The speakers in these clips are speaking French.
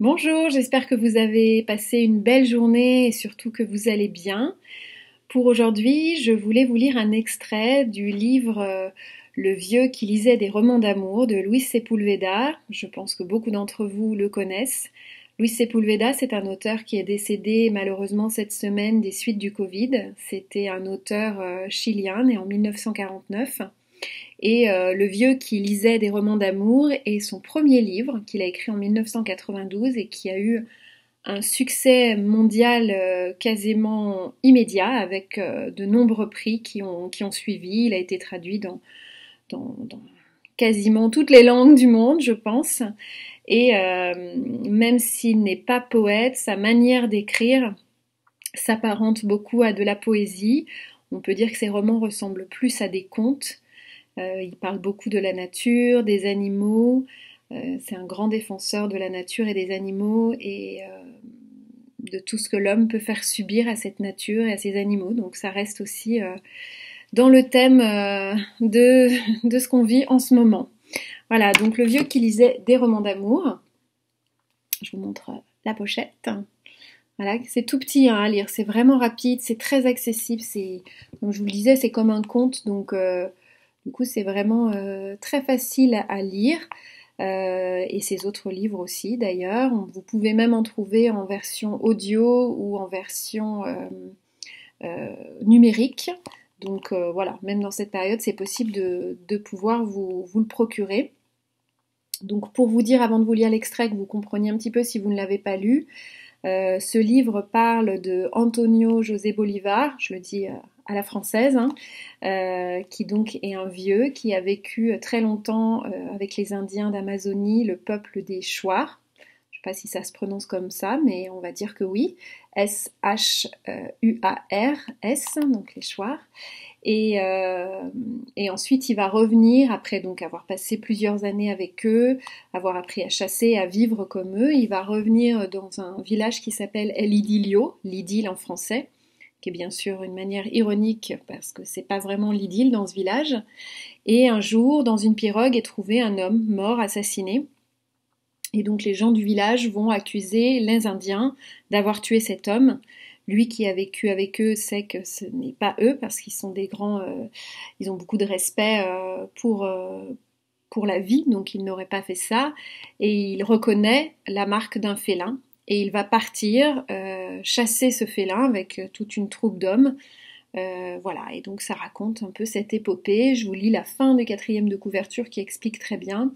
Bonjour, j'espère que vous avez passé une belle journée et surtout que vous allez bien. Pour aujourd'hui, je voulais vous lire un extrait du livre Le vieux qui lisait des romans d'amour de Luis Sepúlveda. Je pense que beaucoup d'entre vous le connaissent. Luis Sepúlveda, c'est un auteur qui est décédé malheureusement cette semaine des suites du Covid. C'était un auteur chilien né en 1949. Et Le vieux qui lisait des romans d'amour est son premier livre qu'il a écrit en 1992 et qui a eu un succès mondial quasiment immédiat avec de nombreux prix qui ont suivi. Il a été traduit dans quasiment toutes les langues du monde, je pense. Et même s'il n'est pas poète, sa manière d'écrire s'apparente beaucoup à de la poésie. On peut dire que ses romans ressemblent plus à des contes. Il parle beaucoup de la nature, des animaux. C'est un grand défenseur de la nature et des animaux et de tout ce que l'homme peut faire subir à cette nature et à ces animaux. Donc ça reste aussi dans le thème de ce qu'on vit en ce moment. Voilà, donc le vieux qui lisait des romans d'amour. Je vous montre la pochette. Voilà, c'est tout petit à lire, c'est vraiment rapide, c'est très accessible. C'est, comme je vous le disais, c'est comme un conte, donc du coup, c'est vraiment très facile à lire. Et ses autres livres aussi, d'ailleurs. Vous pouvez même en trouver en version audio ou en version numérique. Donc voilà, même dans cette période, c'est possible de pouvoir vous le procurer. Donc pour vous dire, avant de vous lire l'extrait, que vous compreniez un petit peu si vous ne l'avez pas lu, ce livre parle de Antonio José Bolivar, je le dis à la française, qui donc est un vieux qui a vécu très longtemps avec les Indiens d'Amazonie, le peuple des Shuar. Je ne sais pas si ça se prononce comme ça, mais on va dire que oui. S-H-U-A-R-S, donc les Shuar. Et ensuite, il va revenir, après donc avoir passé plusieurs années avec eux, avoir appris à chasser, à vivre comme eux. Il va revenir dans un village qui s'appelle El Idilio, l'idylle en français, qui est bien sûr une manière ironique parce que c'est pas vraiment l'idylle dans ce village. Et un jour, dans une pirogue, est trouvé un homme mort, assassiné. Et donc les gens du village vont accuser les Indiens d'avoir tué cet homme. Lui qui a vécu avec eux sait que ce n'est pas eux parce qu'ils sont des grands, ils ont beaucoup de respect pour la vie, donc il n'aurait pas fait ça. Et il reconnaît la marque d'un félin et il va partir chasser ce félin avec toute une troupe d'hommes. Voilà, et donc ça raconte un peu cette épopée. Je vous lis la fin du 4e de couverture qui explique très bien.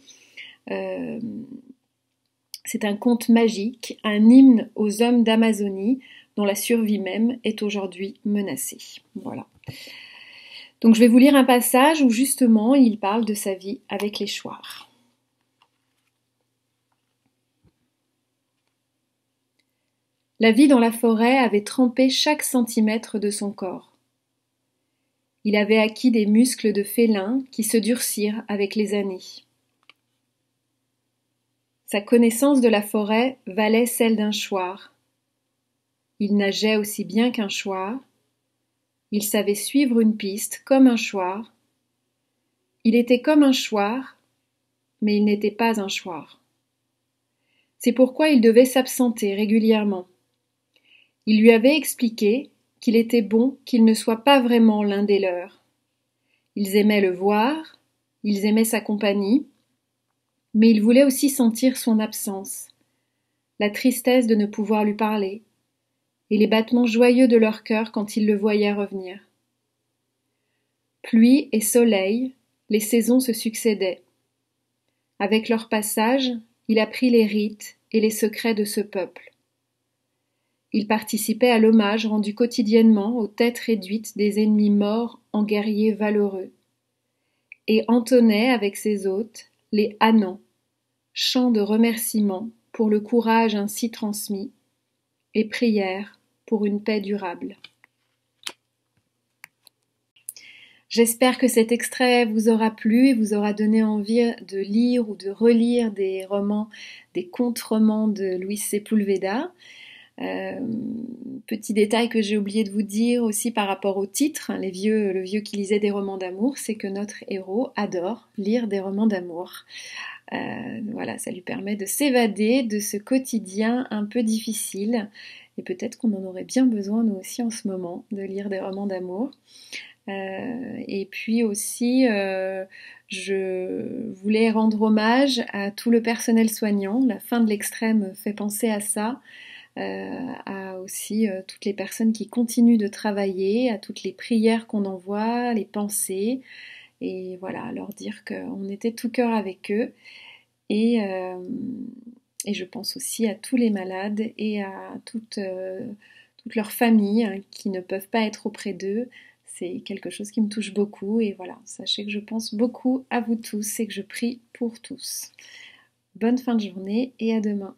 C'est un conte magique, un hymne aux hommes d'Amazonie, dont la survie même est aujourd'hui menacée. Voilà. Donc je vais vous lire un passage où justement il parle de sa vie avec les Shuar. La vie dans la forêt avait trempé chaque centimètre de son corps. Il avait acquis des muscles de félin qui se durcirent avec les années. Sa connaissance de la forêt valait celle d'un Shuar. Il nageait aussi bien qu'un Shuar. Il savait suivre une piste comme un Shuar. Il était comme un Shuar, mais il n'était pas un Shuar. C'est pourquoi il devait s'absenter régulièrement. Il lui avait expliqué qu'il était bon qu'il ne soit pas vraiment l'un des leurs. Ils aimaient le voir, ils aimaient sa compagnie, mais ils voulaient aussi sentir son absence, la tristesse de ne pouvoir lui parler, et les battements joyeux de leur cœur quand ils le voyaient revenir. Pluie et soleil, les saisons se succédaient. Avec leur passage, il apprit les rites et les secrets de ce peuple. Il participait à l'hommage rendu quotidiennement aux têtes réduites des ennemis morts en guerriers valeureux, et entonnait avec ses hôtes les Anans, chants de remerciement pour le courage ainsi transmis, et prières pour une paix durable. J'espère que cet extrait vous aura plu et vous aura donné envie de lire ou de relire des romans, des contes-romans de Luis Sepúlveda. Euh, Petit détail que j'ai oublié de vous dire aussi par rapport au titre, hein, le vieux qui lisait des romans d'amour, c'est que notre héros adore lire des romans d'amour. Voilà, ça lui permet de s'évader de ce quotidien un peu difficile. Et peut-être qu'on en aurait bien besoin, nous aussi, en ce moment, de lire des romans d'amour. Et puis aussi, je voulais rendre hommage à tout le personnel soignant. La fin de l'extrait me fait penser à ça, à aussi toutes les personnes qui continuent de travailler, à toutes les prières qu'on envoie, les pensées, et voilà, leur dire qu'on était tout cœur avec eux. Et, euh, et je pense aussi à tous les malades et à toute leur famille, hein, qui ne peuvent pas être auprès d'eux. C'est quelque chose qui me touche beaucoup et voilà, sachez que je pense beaucoup à vous tous et que je prie pour tous. Bonne fin de journée et à demain.